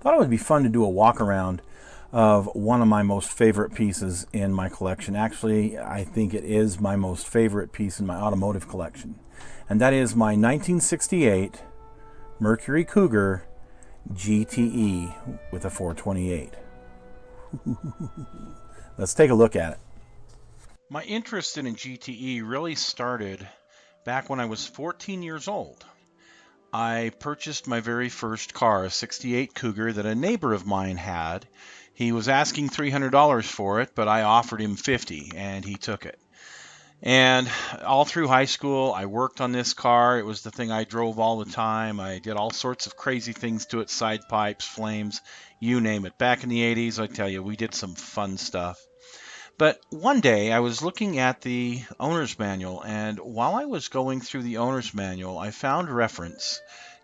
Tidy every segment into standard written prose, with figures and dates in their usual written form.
Thought it would be fun to do a walk around of one of my most favorite pieces in my collection. Actually, I think it is my most favorite piece in my automotive collection. And that is my 1968 Mercury Cougar GTE with a 428. Let's take a look at it. My interest in a GTE really started back when I was 14 years old. I purchased my very first car, a 68 Cougar that a neighbor of mine had. He was asking $300 for it, but I offered him $50 and he took it. And all through high school, I worked on this car. It was the thing I drove all the time. I did all sorts of crazy things to it, side pipes, flames, you name it. Back in the 80s, I tell you, we did some fun stuff. But one day I was looking at the owner's manual, and while I was going through the owner's manual, I found reference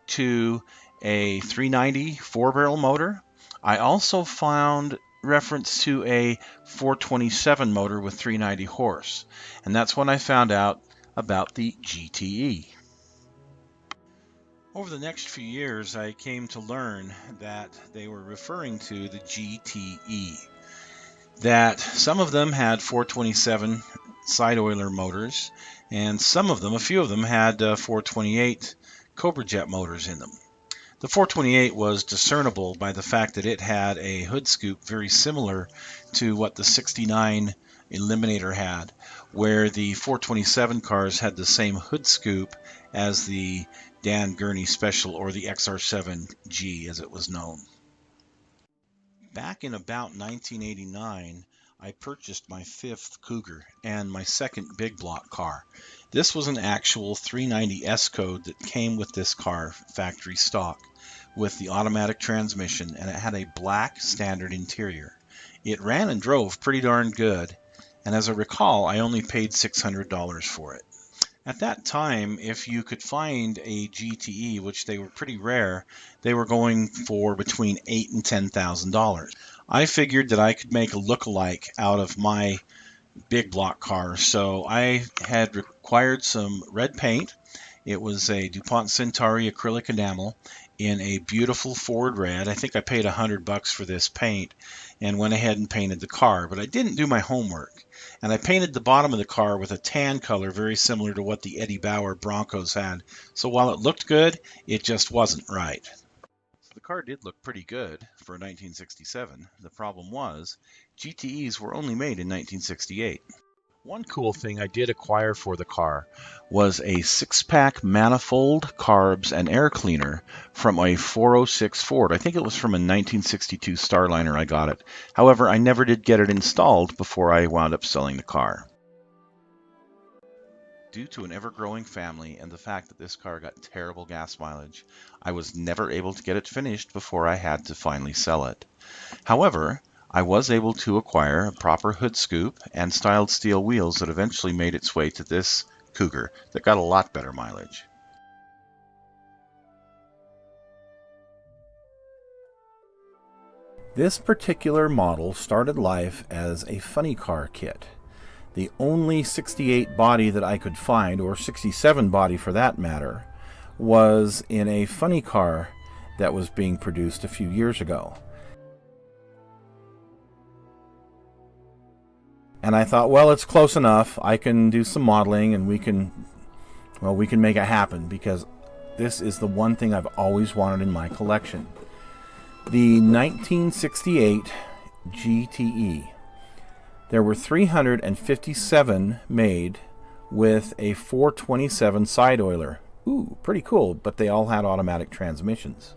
to a 390 four-barrel motor. I also found reference to a 427 motor with 390 horse, and that's when I found out about the GTE. Over the next few years, I came to learn that they were referring to the GTE. That some of them had 427 side oiler motors, and some of them, a few of them, had 428 Cougar jet motors in them. The 428 was discernible by the fact that it had a hood scoop very similar to what the 69 Eliminator had, where the 427 cars had the same hood scoop as the Dan Gurney Special, or the XR7G as it was known. Back in about 1989, I purchased my fifth Cougar and my second big block car. This was an actual 390 S code that came with this car, factory stock, with the automatic transmission, and it had a black standard interior. It ran and drove pretty darn good, and as I recall, I only paid $600 for it. At that time, if you could find a GTE, which they were pretty rare, they were going for between $8,000 and $10,000. I figured that I could make a look-alike out of my big block car, so I had required some red paint. It was a DuPont Centauri acrylic enamel in a beautiful Ford red. I think I paid $100 for this paint and went ahead and painted the car, but I didn't do my homework. And I painted the bottom of the car with a tan color very similar to what the Eddie Bauer Broncos had. So while it looked good, it just wasn't right. So the car did look pretty good for 1967. The problem was, GTEs were only made in 1968. One cool thing I did acquire for the car was a 6-pack manifold, carbs, and air cleaner from a 406 Ford. I think it was from a 1962 Starliner I got it. However, I never did get it installed before I wound up selling the car. Due to an ever-growing family and the fact that this car got terrible gas mileage, I was never able to get it finished before I had to finally sell it. However, I was able to acquire a proper hood scoop and styled steel wheels that eventually made its way to this Cougar that got a lot better mileage. This particular model started life as a funny car kit. The only 68 body that I could find, or 67 body for that matter, was in a funny car that was being produced a few years ago. And I thought, well, it's close enough. I can do some modeling and we can make it happen, because this is the one thing I've always wanted in my collection. The 1968 GTE. There were 357 made with a 427 side oiler. Ooh, pretty cool, but they all had automatic transmissions.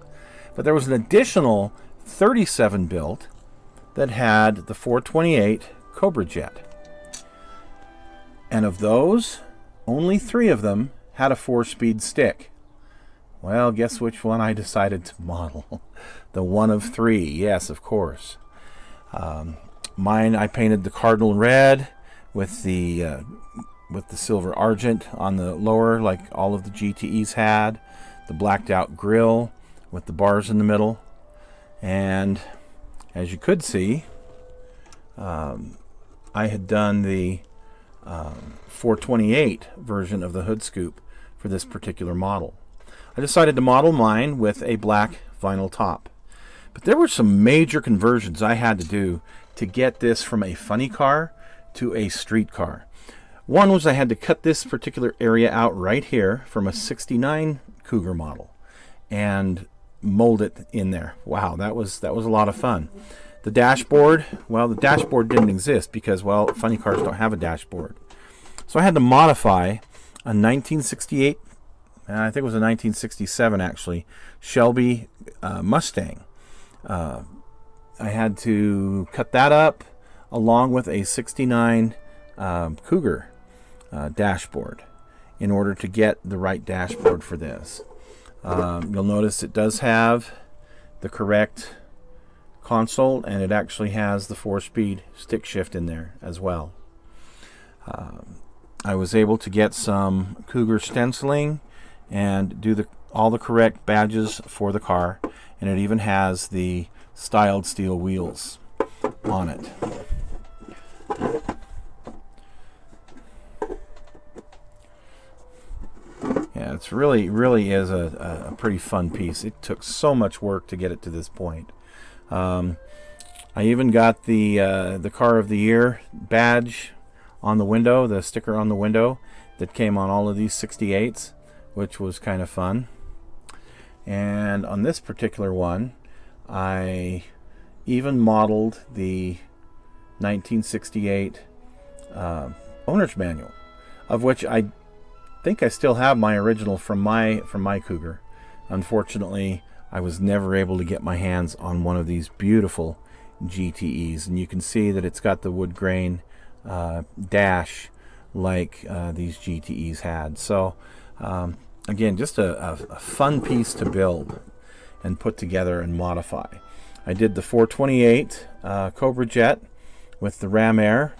But there was an additional 37 built that had the 428 Cougar jet. And of those, only 3 of them had a 4-speed stick. Well, guess which one I decided to model? The one of 3, yes, of course. Mine, I painted the cardinal red with the silver argent on the lower, like all of the GTEs had. The blacked out grille with the bars in the middle. And as you could see, I had done the 428 version of the hood scoop for this particular model. I decided to model mine with a black vinyl top But there were some major conversions I had to do to get this from a funny car to a street car. One was I had to cut this particular area out right here from a 69 Cougar model and mold it in there. Wow, that was a lot of fun. The dashboard, well, the dashboard didn't exist because, well, funny cars don't have a dashboard. So I had to modify a 1968, and I think it was a 1967 actually, Shelby Mustang. I had to cut that up along with a 69 Cougar dashboard in order to get the right dashboard for this. You'll notice it does have the correct console, and it actually has the 4-speed stick shift in there as well. I was able to get some Cougar stenciling and do all the correct badges for the car, and it even has the styled steel wheels on it. Yeah, it's really is a pretty fun piece. It took so much work to get it to this point. I even got the Car of the Year badge on the window, the sticker on the window that came on all of these 68s, which was kind of fun. And on this particular one, I even modeled the 1968 owner's manual, of which I think I still have my original from my Cougar. Unfortunately, I was never able to get my hands on one of these beautiful GTEs, and you can see that it's got the wood grain dash like these GTEs had. So again, just a fun piece to build and put together and modify. I did the 428 Cobra Jet with the Ram Air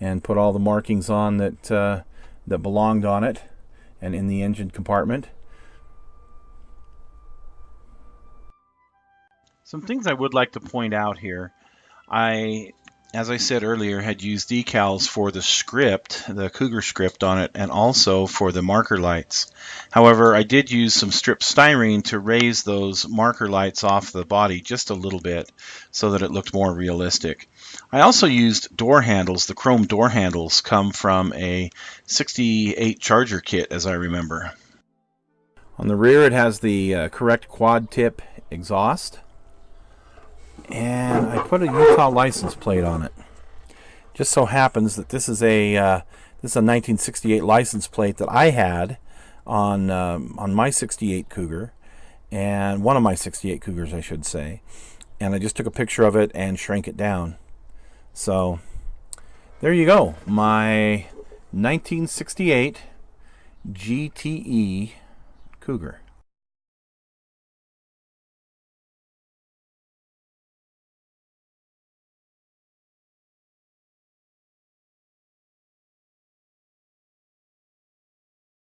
and put all the markings on that belonged on it and in the engine compartment. Some things I would like to point out here. As I said earlier, had used decals for the script, the Cougar script on it, and also for the marker lights. However, I did use some strip styrene to raise those marker lights off the body just a little bit so that it looked more realistic. I also used door handles. The chrome door handles come from a 68 Charger kit, as I remember. On the rear, it has the correct quad tip exhaust. And I put a Utah license plate on it. Just so happens that this is a 1968 license plate that I had on my 68 Cougar, and one of my 68 Cougars, I should say. And I just took a picture of it and shrank it down. So there you go, my 1968 GTE Cougar.